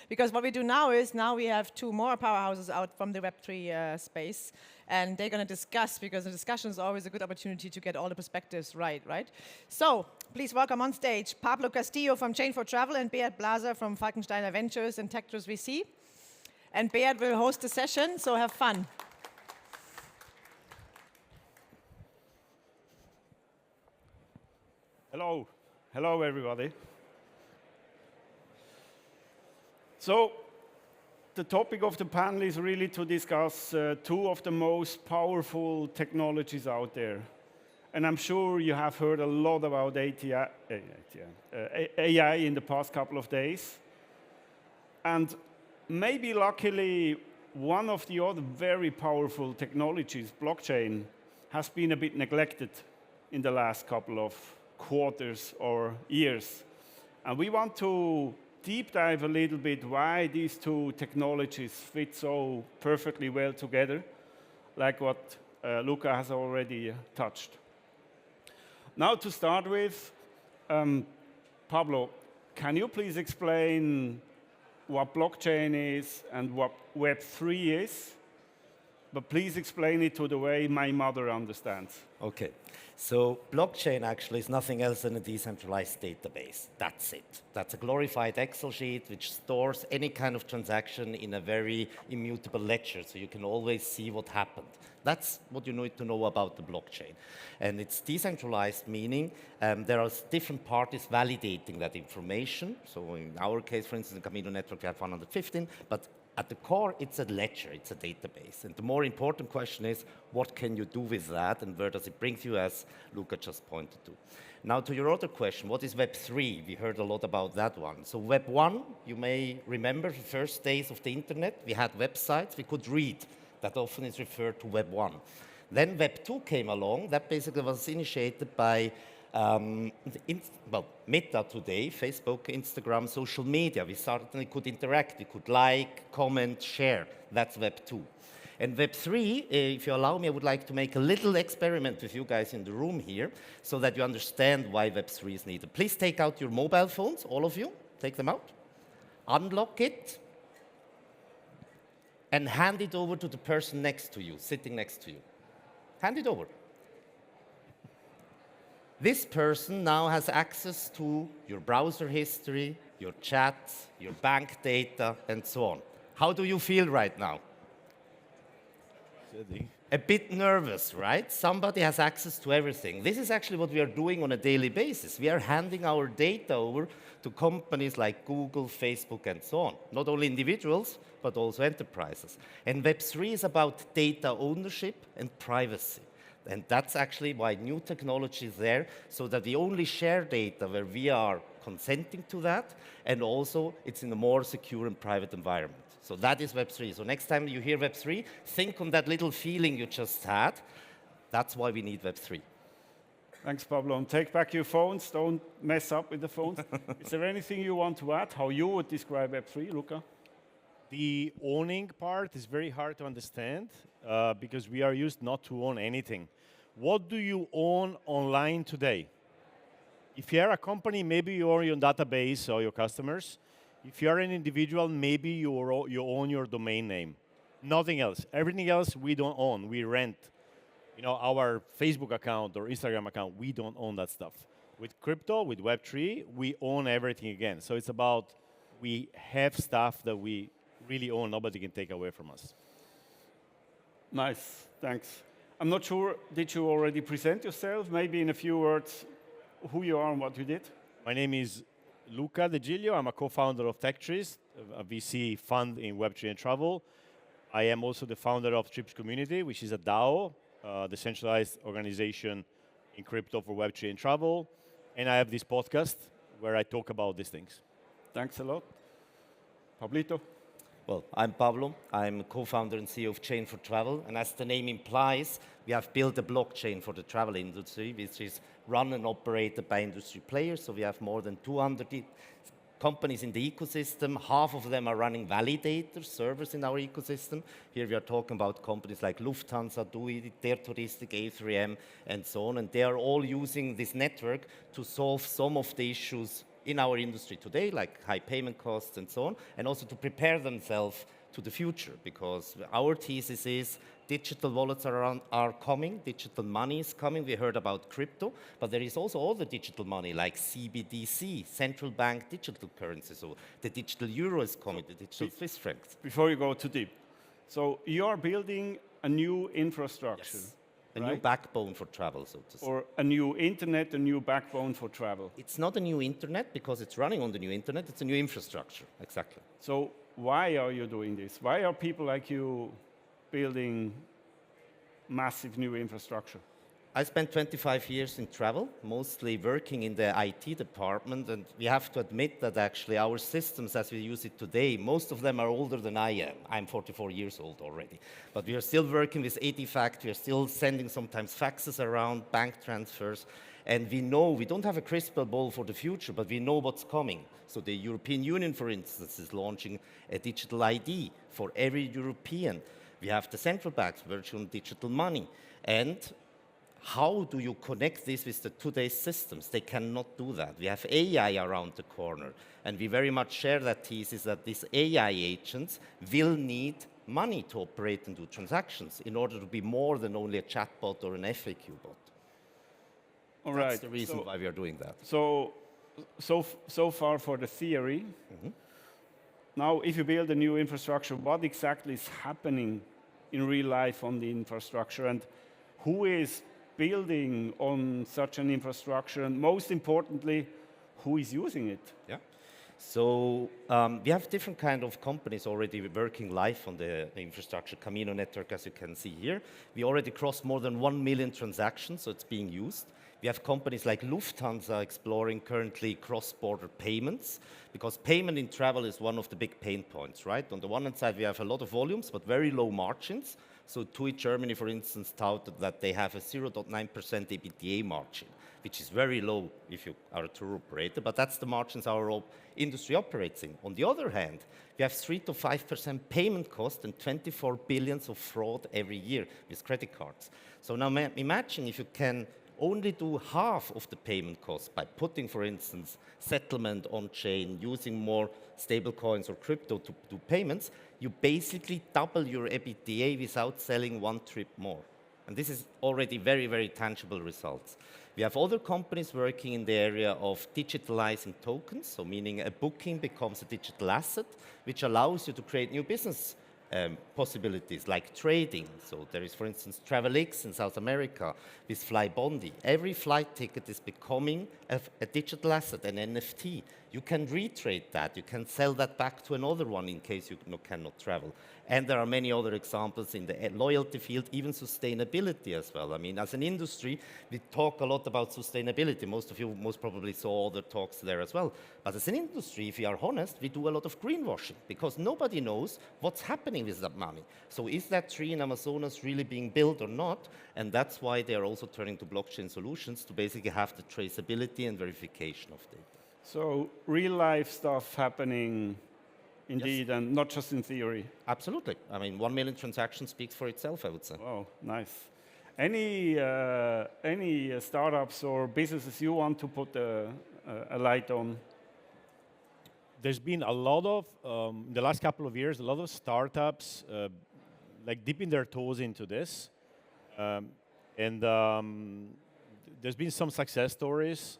Because what we do now is, now we have two more powerhouses out from the Web3 space, and they're going to discuss, because the discussion is always a good opportunity to get all the perspectives right? So, please welcome on stage Pablo Castillo from Chain for Travel and Blaser from Falkenstein Ventures and Tectus VC. And Beat will host the session, so have fun. Hello. Hello, everybody. So, the topic of the panel is really to discuss two of the most powerful technologies out there. And I'm sure you have heard a lot about AI in the past couple of days. And maybe luckily, one of the other very powerful technologies, blockchain, has been a bit neglected in the last couple of quarters or years. And we want to deep dive a little bit why these two technologies fit so perfectly well together, like what Luca has already touched. Now to start with, Pablo, can you please explain what blockchain is and what Web3 is? But please explain it to the way my mother understands. Okay, so blockchain actually is nothing else than a decentralized database. That's it. That's a glorified Excel sheet which stores any kind of transaction in a very immutable ledger, so you can always see what happened. That's what you need to know about the blockchain. And it's decentralized, meaning there are different parties validating that information. So in our case, for instance, in the Camino network, we have 115, but at the core, it's a ledger, it's a database. And the more important question is, what can you do with that, and where does it bring you, as Luca just pointed to. Now, to your other question, what is Web3? We heard a lot about that one. So Web 1, you may remember the first days of the internet. We had websites we could read. That often is referred to Web 1. Then Web 2 came along. That basically was initiated by Meta today, Facebook, Instagram, social media. We certainly could interact. We could like, comment, share. That's Web 2. And Web 3, if you allow me, I would like to make a little experiment with you guys in the room here so that you understand why Web 3 is needed. Please take out your mobile phones, all of you. Take them out. Unlock it. And hand it over to the person next to you, sitting next to you. Hand it over. This person now has access to your browser history, your chats, your bank data, and so on. How do you feel right now? A bit nervous, right? Somebody has access to everything. This is actually what we are doing on a daily basis. We are handing our data over to companies like Google, Facebook, and so on. Not only individuals, but also enterprises. And Web3 is about data ownership and privacy. And that's actually why new technology is there, so that we only share data where we are consenting to that, and also it's in a more secure and private environment. So that is Web3. So next time you hear Web3, think on that little feeling you just had. That's why we need Web3. Thanks, Pablo. And take back your phones. Don't mess up with the phones. Is there anything you want to add, how you would describe Web3, Luca? The owning part is very hard to understand because we are used not to own anything. What do you own online today? If you are a company, maybe you own your database or your customers. If you are an individual, maybe you own your domain name. Nothing else. Everything else we don't own. We rent. You know, our Facebook account or Instagram account, we don't own that stuff. With crypto, with Web3, we own everything again. So it's about we have stuff that we really own. Nobody can take away from us. Nice. Thanks. I'm not sure, did you already present yourself? Maybe in a few words, who you are and what you did? My name is Luca De Giglio. I'm a co-founder of TechTrees, a VC fund in Web3 and travel. I am also the founder of Trips Community, which is a DAO, decentralized organization in crypto for Web3 and travel. And I have this podcast where I talk about these things. Thanks a lot. Pablito? Well, I'm Pablo. I'm co-founder and CEO of Chain for Travel. And as the name implies, we have built a blockchain for the travel industry, which is run and operated by industry players. So we have more than 200 companies in the ecosystem. Half of them are running validators, servers in our ecosystem. Here we are talking about companies like Lufthansa, TUI, Der Touristik, A3M, and so on. And they are all using this network to solve some of the issues in our industry today, like high payment costs and so on, and also to prepare themselves to the future, because our thesis is digital wallets are coming, digital money is coming. We heard about crypto, but there is also all the digital money like CBDC, central bank digital currency. So the digital euro is coming, the digital Swiss francs. Before you go too deep, so you are building a new infrastructure. Yes. A new backbone for travel, so to say. Or a new internet, a new backbone for travel. It's not a new internet because it's running on the new internet. It's a new infrastructure, exactly. So why are you doing this? Why are people like you building massive new infrastructure? I spent 25 years in travel, mostly working in the IT department, and we have to admit that actually our systems as we use it today, most of them are older than I am. I'm 44 years old already. But we are still working with EDIFACT, we are still sending sometimes faxes around, bank transfers, and we know, we don't have a crystal ball for the future, but we know what's coming. So the European Union, for instance, is launching a digital ID for every European. We have the central banks, virtual digital money. And how do you connect this with the today's systems? They cannot do that. We have AI around the corner, and we very much share that thesis that these AI agents will need money to operate and do transactions in order to be more than only a chatbot or an FAQ bot. All That's right. the reason why we are doing that. So far for the theory. Now, if you build a new infrastructure, what exactly is happening in real life on the infrastructure, and who is building on such an infrastructure, and most importantly, who is using it? Yeah. So we have different kind of companies already working live on the infrastructure, Camino network, as you can see here. We already crossed more than 1 million transactions, so it's being used. We have companies like Lufthansa exploring currently cross-border payments, because payment in travel is one of the big pain points, right? On the one hand side, we have a lot of volumes, but very low margins. So TUI Germany, for instance, touted that they have a 0.9% EBITDA margin, which is very low if you are a tour operator, but that's the margins our industry operates in. On the other hand, we have 3 to 5% payment cost and 24 billions of fraud every year with credit cards. So now imagine if you can only do half of the payment cost by putting, for instance, settlement on-chain, using more stable coins or crypto to do payments, you basically double your EBITDA without selling one trip more. And this is already very, very tangible results. We have other companies working in the area of digitalizing tokens, so meaning a booking becomes a digital asset, which allows you to create new business possibilities like trading. So there is, for instance, TravelX in South America with Flybondi. Every flight ticket is becoming a digital asset, an NFT. You can retrade that. You can sell that back to another one in case you cannot travel. And there are many other examples in the loyalty field, even sustainability as well. I mean, as an industry, we talk a lot about sustainability. Most of you most probably saw other talks there as well. But as an industry, if we are honest, we do a lot of greenwashing because nobody knows what's happening with that money. So is that tree in Amazonas really being built or not? And that's why they are also turning to blockchain solutions to basically have the traceability and verification of data. So real life stuff happening indeed, Yes. and not just in theory. Absolutely. I mean, 1 million transactions speaks for itself, I would say. Wow, nice. Any startups or businesses you want to put a light on? There's been a lot of, in the last couple of years, a lot of startups like dipping their toes into this. There's been some success stories,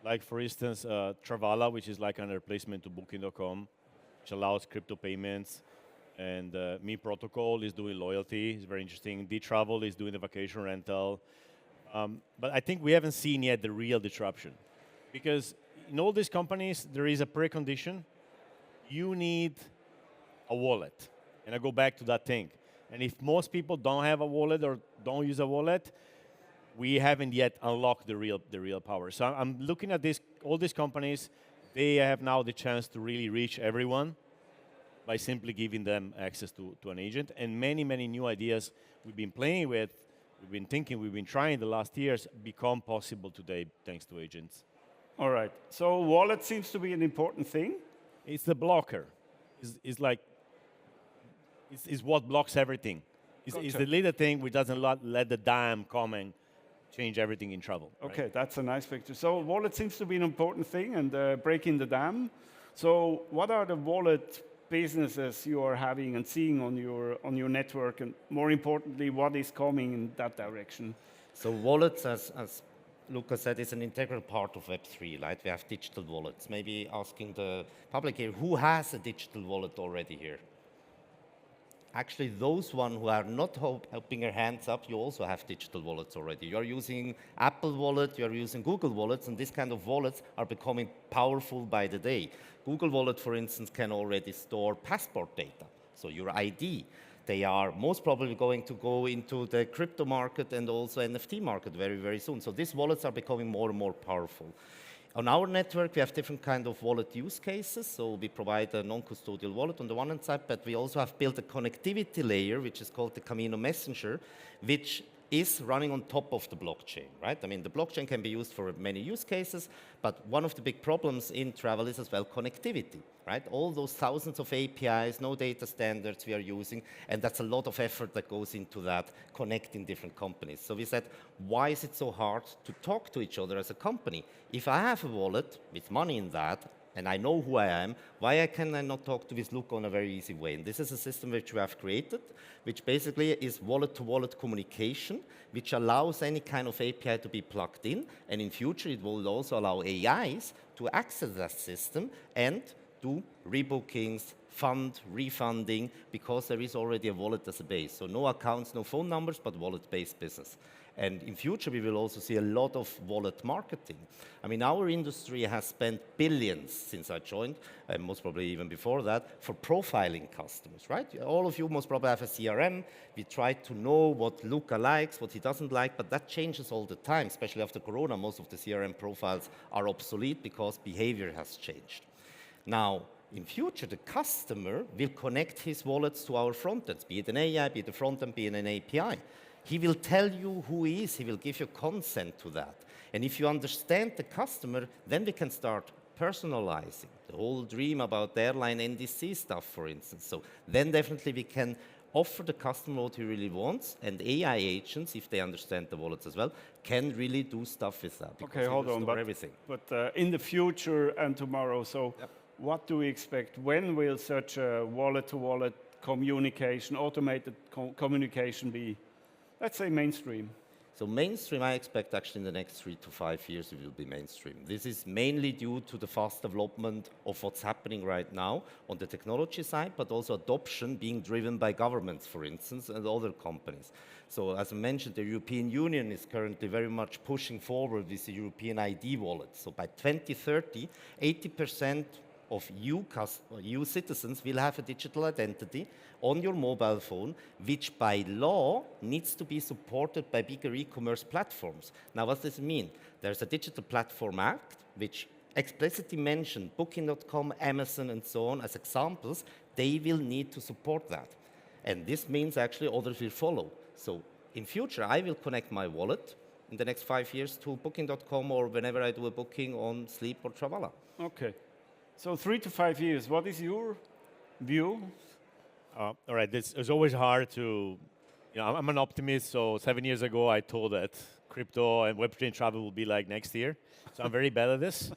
like for instance, Travala, which is like a replacement to Booking.com, which allows crypto payments. And Me Protocol is doing loyalty, it's very interesting. D-Travel is doing the vacation rental. But I think we haven't seen yet the real disruption. Because in all these companies, there is a precondition. You need a wallet. And I go back to that thing. And if most people don't have a wallet or don't use a wallet, we haven't yet unlocked the real power. So I'm looking at all these companies, they have now the chance to really reach everyone by simply giving them access to an agent. And many, many new ideas we've been playing with, we've been thinking, we've been trying the last years, become possible today thanks to agents. All right. So wallet seems to be an important thing. It's the blocker. It's what blocks everything. It's Gotcha. the little thing which doesn't let the dam come and change everything in travel. Right? Okay, that's a nice picture. So wallet seems to be an important thing and breaking the dam. So what are the wallet businesses you are having and seeing on your network, and more importantly, what is coming in that direction? So wallets, as Luca said, is an integral part of Web3, right? We have digital wallets. Maybe asking the public here, who has a digital wallet already here? Actually, those one who are not helping their hands up, you also have digital wallets already. You are using Apple Wallet, you are using Google Wallets, and this kind of wallets are becoming powerful by the day. Google Wallet, for instance, can already store passport data, so your ID. They are most probably going to go into the crypto market and also NFT market very, very soon. So these wallets are becoming more and more powerful. On our network, we have different kind of wallet use cases. So we provide a non-custodial wallet on the one hand side, but we also have built a connectivity layer, which is called the Camino Messenger, which is running on top of the blockchain, right? I mean, the blockchain can be used for many use cases, but one of the big problems in travel is as well connectivity, right? All those thousands of APIs, no data standards we are using, and that's a lot of effort that goes into that, connecting different companies. So we said, why is it so hard to talk to each other as a company? If I have a wallet with money in that, and I know who I am, why can I not talk to this Luca in a very easy way? And this is a system which we have created, which basically is wallet-to-wallet communication, which allows any kind of API to be plugged in, and in future it will also allow AIs to access that system and do rebookings, refunding, because there is already a wallet as a base. So no accounts, no phone numbers, but wallet-based business. And in future, we will also see a lot of wallet marketing. I mean, our industry has spent billions since I joined, and most probably even before that, for profiling customers, right? All of you most probably have a CRM. We try to know what Luca likes, what he doesn't like, but that changes all the time, especially after Corona. Most of the CRM profiles are obsolete because behavior has changed. Now, in future, the customer will connect his wallets to our front ends, be it an AI, be it a front end, be it an API. He will tell you who he is. He will give you consent to that. And if you understand the customer, then we can start personalizing the whole dream about the airline NDC stuff, for instance. So then definitely we can offer the customer what he really wants, and AI agents, if they understand the wallets as well, can really do stuff with that. Okay, hold on, but in the future and tomorrow, so what do we expect? When will such a wallet-to-wallet communication, automated communication be, let's say, mainstream? So mainstream, I expect actually in the next 3 to 5 years it will be mainstream. This is mainly due to the fast development of what's happening right now on the technology side, but also adoption being driven by governments, for instance, and other companies. So as I mentioned, the European Union is currently very much pushing forward with the European ID wallet. So by 2030, 80% of EU citizens will have a digital identity on your mobile phone, which by law needs to be supported by bigger e-commerce platforms. Now, what does it mean? There's a Digital Platform Act, which explicitly mentioned Booking.com, Amazon, and so on as examples. They will need to support that. And this means actually others will follow. So in future, I will connect my wallet in the next 5 years to Booking.com or whenever I do a booking on Sleep or Travala. Okay. So 3 to 5 years, what is your view? All right, it's always hard to, I'm an optimist, so 7 years ago I told that crypto and Web3 travel will be like next year. So I'm very bad at this.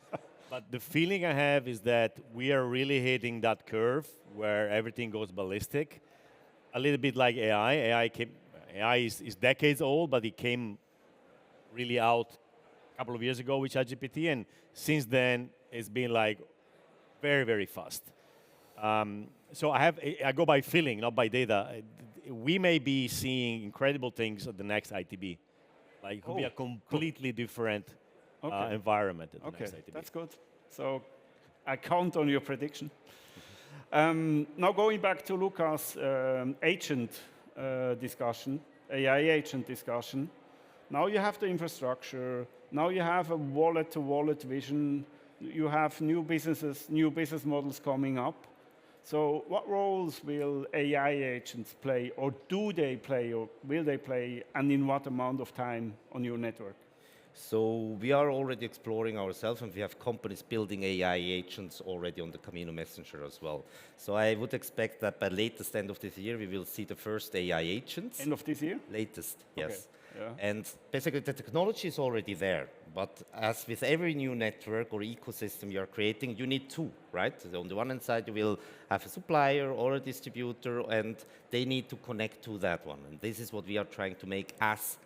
But the feeling I have is that we are really hitting that curve where everything goes ballistic. A little bit like AI. AI is decades old, but it came really out a couple of years ago with ChatGPT, and since then it's been like very, very fast. So I go by feeling, not by data. We may be seeing incredible things at the next ITB. Like it could be a completely different environment at the next ITB. That's good. So I count on your prediction. Now going back to Luca's agent discussion, AI agent discussion. Now you have the infrastructure. Now you have a wallet-to-wallet vision. You have new businesses, new business models coming up. So what roles will AI agents play, or do they play, or will they play, and in what amount of time on your network? So we are already exploring ourselves, and we have companies building AI agents already on the Camino Messenger as well. So I would expect that by latest end of this year, we will see the first AI agents. End of this year? Latest, yes. Okay. Yeah. And basically, the technology is already there. But as with every new network or ecosystem you're creating, you need two, right? So on the one hand side, you will have a supplier or a distributor, and they need to connect to that one. And this is what we are trying to make as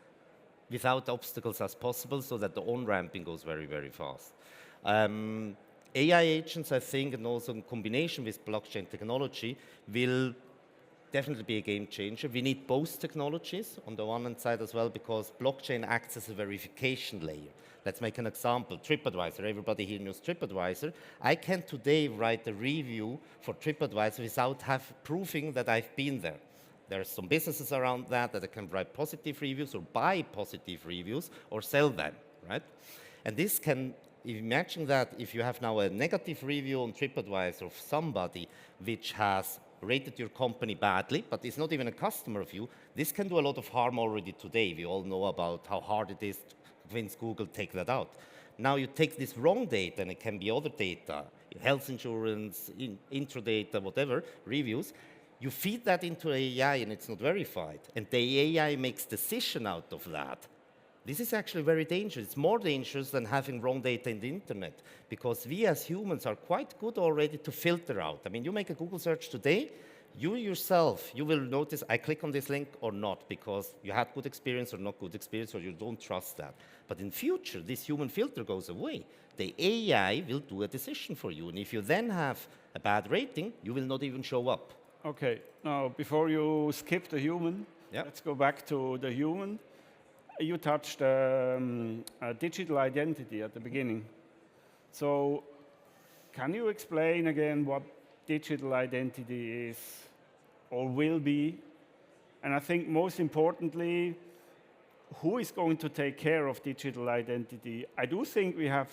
without obstacles as possible so that the on-ramping goes very, very fast. AI agents, I think, and also in combination with blockchain technology, will definitely be a game changer. We need both technologies on the one hand side as well, because blockchain acts as a verification layer. Let's make an example. TripAdvisor, everybody here knows TripAdvisor. I can today write a review for TripAdvisor without proving that I've been there. There are some businesses around that I can write positive reviews or buy positive reviews or sell them, right? And this can, imagine that if you have now a negative review on TripAdvisor of somebody which has rated your company badly, but is not even a customer of you, this can do a lot of harm already today. We all know about how hard it is to convince Google to take that out. Now you take this wrong data, and it can be other data, health insurance, intro data, whatever, reviews, you feed that into AI and it's not verified, and the AI makes decision out of that. This is actually very dangerous. It's more dangerous than having wrong data in the internet, because we as humans are quite good already to filter out. I mean, you make a Google search today, you yourself, you will notice I click on this link or not, because you had good experience or not good experience, or you don't trust that. But in future, this human filter goes away. The AI will do a decision for you, and if you then have a bad rating, you will not even show up. Okay, now before you skip the human, let's go back to the human. You touched digital identity at the beginning. So can you explain again what digital identity is or will be? And I think most importantly, who is going to take care of digital identity? I do think we have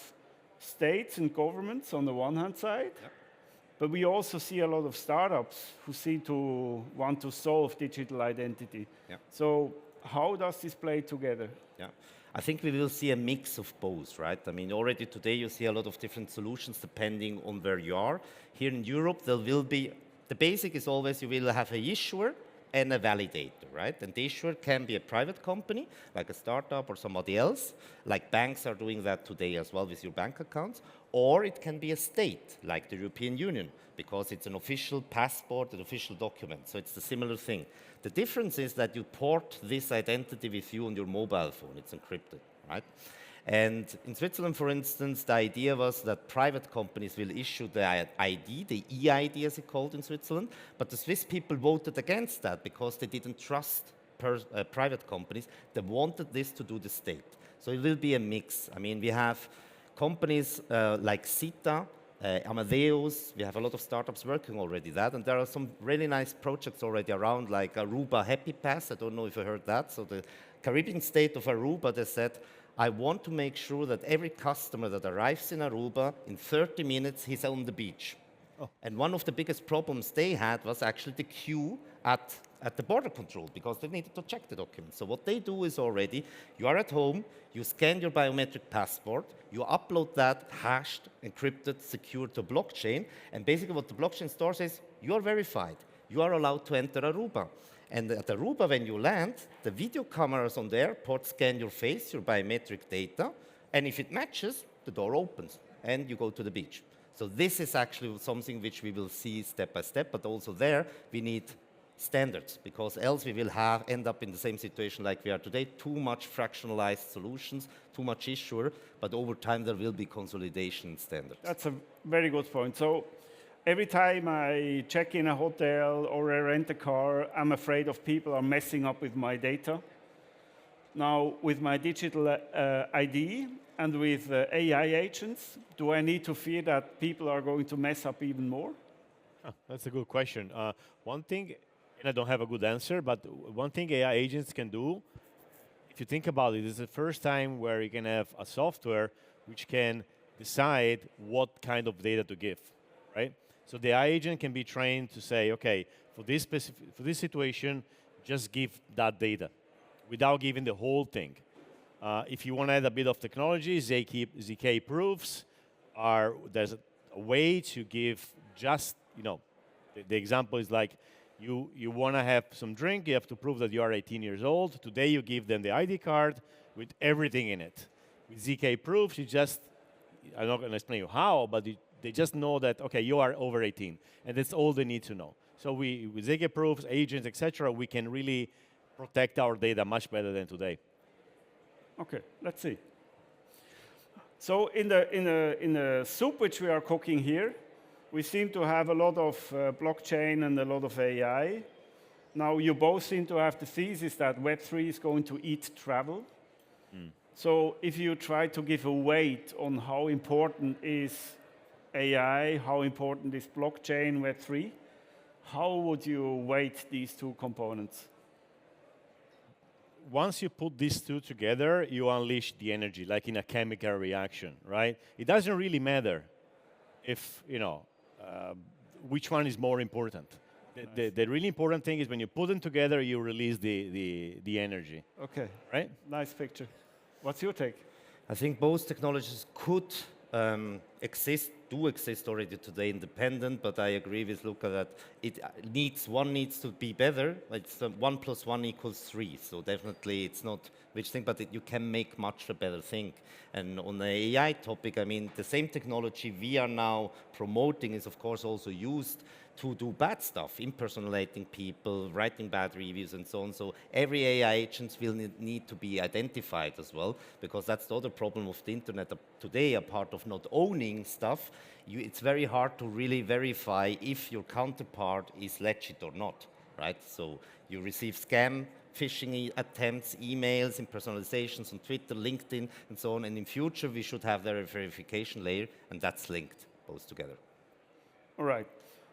states and governments on the one hand side, but we also see a lot of startups who seem to want to solve digital identity. So how does this play together? Yeah, I think we will see a mix of both, right? I mean, already today you see a lot of different solutions depending on where you are. Here in Europe, there will be, the basic is always you will have an issuer and a validator, right? And the issuer can be a private company, like a startup or somebody else, like banks are doing that today as well with your bank accounts, or it can be a state, like the European Union, because it's an official passport, an official document, so it's a similar thing. The difference is that you port this identity with you on your mobile phone, it's encrypted, right? And in Switzerland, for instance, the idea was that private companies will issue the ID, the e-ID as it's called in Switzerland, but the Swiss people voted against that because they didn't trust private companies. They wanted this to do the state. So it will be a mix. I mean, we have companies like Sita, Amadeus, we have a lot of startups working already that, and there are some really nice projects already around, like Aruba Happy Pass. I don't know if you heard that. So the Caribbean state of Aruba, they said, I want to make sure that every customer that arrives in Aruba, in 30 minutes, he's on the beach. Oh. And one of the biggest problems they had was actually the queue at the border control, because they needed to check the documents. So what they do is already, you are at home, you scan your biometric passport, you upload that hashed, encrypted, secure to blockchain, and basically what the blockchain stores is, you are verified. You are allowed to enter Aruba. And at Aruba, when you land, the video cameras on the airport scan your face, your biometric data, and if it matches, the door opens, and you go to the beach. So this is actually something which we will see step by step, but also there, we need standards, because else we will end up in the same situation like we are today, too much fractionalized solutions, too much issuer, but over time there will be consolidation in standards. That's a very good point. So every time I check in a hotel or I rent a car, I'm afraid of people are messing up with my data. Now, with my digital ID and with AI agents, do I need to fear that people are going to mess up even more? Oh, that's a good question. One thing, and I don't have a good answer, but one thing AI agents can do, if you think about it, is the first time where you can have a software which can decide what kind of data to give, right? So the AI agent can be trained to say, okay, for this situation, just give that data without giving the whole thing. If you want to add a bit of technology, ZK proofs there's a way to give just, the example is like You want to have some drink, you have to prove that you are 18 years old. Today you give them the ID card with everything in it. With ZK proofs, I'm not going to explain you how, but they just know that, okay, you are over 18. And that's all they need to know. So with ZK proofs, agents, etc., we can really protect our data much better than today. Okay, let's see. So in the soup which we are cooking here, we seem to have a lot of blockchain and a lot of AI. Now you both seem to have the thesis that Web3 is going to eat travel. So if you try to give a weight on how important is AI, how important is blockchain, Web3, how would you weight these two components? Once you put these two together, you unleash the energy, like in a chemical reaction, right? It doesn't really matter if, which one is more important. The really important thing is when you put them together, you release the energy. Okay. Right? Nice picture. What's your take? I think both technologies could do exist already today independent, but I agree with Luca that one needs to be better. It's 1 + 1 = 3, so definitely it's not which thing, but you can make much a better thing. And on the AI topic, I mean, the same technology we are now promoting is of course also used to do bad stuff, impersonating people, writing bad reviews and so on. So every AI agent will need to be identified as well, because that's the other problem of the internet today, a part of not owning stuff. It's very hard to really verify if your counterpart is legit or not, right? So you receive scam, phishing attempts, emails, impersonations on Twitter, LinkedIn, and so on. And in future, we should have their verification layer, and that's linked both together. All right.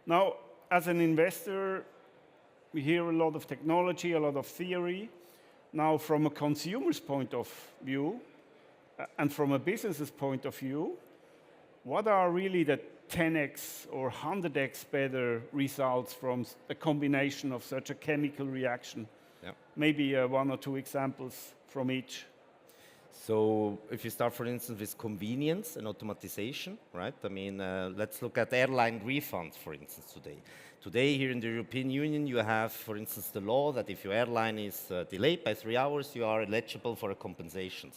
Now, as an investor, we hear a lot of technology, a lot of theory. Now, from a consumer's point of view, and from a business's point of view, what are really the 10x or 100x better results from a combination of such a chemical reaction? Yeah. Maybe 1 or 2 examples from each. So if you start, for instance, with convenience and automatization, right? I mean, let's look at airline refunds, for instance, today. Today, here in the European Union, you have, for instance, the law that if your airline is delayed by 3 hours, you are eligible for a compensation.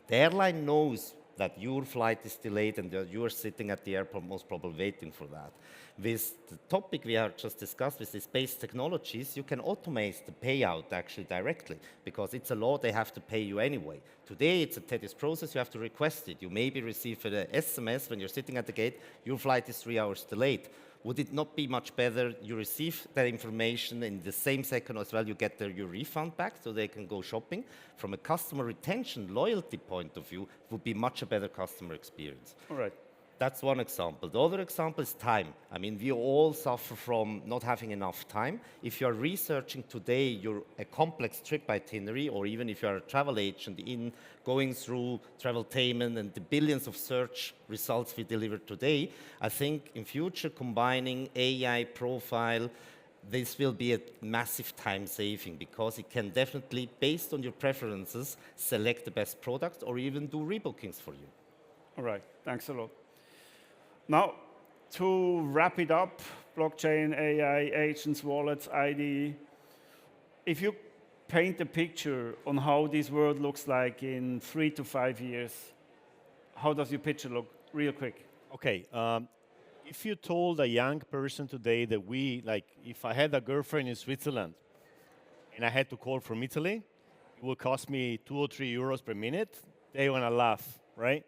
The airline knows that your flight is delayed and that you are sitting at the airport most probably waiting for that. With the topic we have just discussed, with the space technologies, you can automate the payout actually directly, because it's a law they have to pay you anyway. Today, it's a tedious process, you have to request it. You maybe receive an SMS when you're sitting at the gate, your flight is 3 hours delayed. Would it not be much better you receive that information in the same second as well, you get your refund back so they can go shopping? From a customer retention, loyalty point of view, would be much a better customer experience. All right. That's one example. The other example is time. I mean, we all suffer from not having enough time. If you're researching today a complex trip itinerary, or even if you're a travel agent going through Traveltainment and the billions of search results we deliver today, I think in future combining AI profile, this will be a massive time saving, because it can definitely, based on your preferences, select the best product or even do rebookings for you. All right. Thanks a lot. Now, to wrap it up, blockchain, AI, agents, wallets, ID, if you paint a picture on how this world looks like in 3 to 5 years, how does your picture look, real quick? Okay, if you told a young person today that if I had a girlfriend in Switzerland and I had to call from Italy, it would cost me 2 or 3 euros per minute, they want to laugh, right?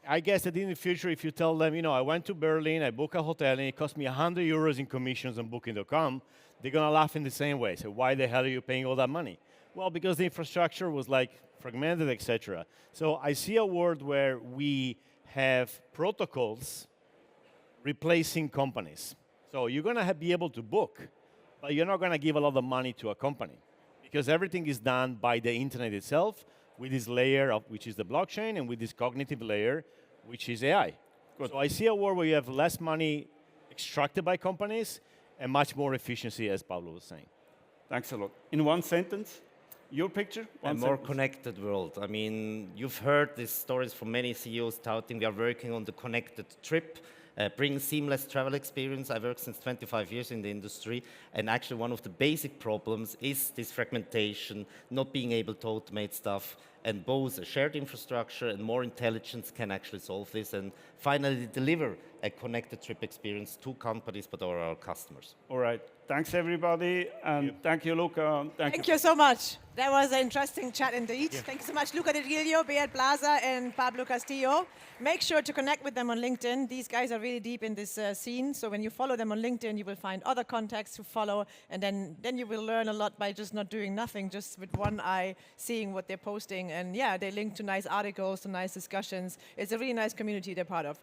I guess that in the future, if you tell them, I went to Berlin, I booked a hotel, and it cost me 100 euros in commissions on Booking.com, they're going to laugh in the same way. So why the hell are you paying all that money? Well, because the infrastructure was fragmented, etc. So I see a world where we have protocols replacing companies. So you're going to be able to book, but you're not going to give a lot of money to a company, because everything is done by the internet itself, with this layer which is the blockchain, and with this cognitive layer, which is AI. Good. So I see a world where you have less money extracted by companies and much more efficiency, as Pablo was saying. Thanks a lot. In one sentence? Your picture? A more connected world. I mean, you've heard these stories from many CEOs touting we are working on the connected trip, bring seamless travel experience. I work since 25 years in the industry, and actually one of the basic problems is this fragmentation, not being able to automate stuff, and both a shared infrastructure and more intelligence can actually solve this and finally deliver a connected trip experience to companies, but also our customers. All right. Thanks, everybody. And thank you, Luca. Thank you so much. That was an interesting chat indeed. Thank you so much, Luca Giglio, Beat Blaser, and Pablo Castillo. Make sure to connect with them on LinkedIn. These guys are really deep in this scene. So when you follow them on LinkedIn, you will find other contacts to follow. And then you will learn a lot by just not doing nothing, just with one eye seeing what they're posting. And yeah, they link to nice articles, to nice discussions. It's a really nice community they're part of.